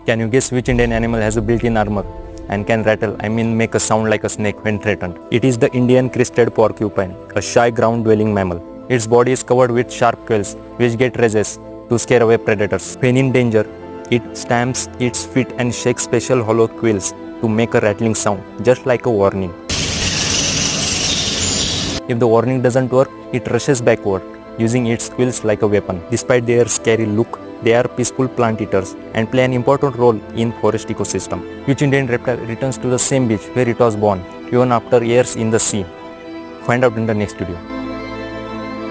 Can you guess which Indian animal has a built-in armor and can rattle, make a sound like a snake when threatened? It is the Indian Crested Porcupine, a shy ground-dwelling mammal. Its body is covered with sharp quills which get raises to scare away predators. When in danger, it stamps its feet and shakes special hollow quills to make a rattling sound, just like a warning. If the warning doesn't work, it rushes backward, using its quills like a weapon. Despite their scary look, they are peaceful plant eaters and play an important role in forest ecosystem. Which Indian reptile returns to the same beach where it was born, even after years in the sea? Find out in the next video.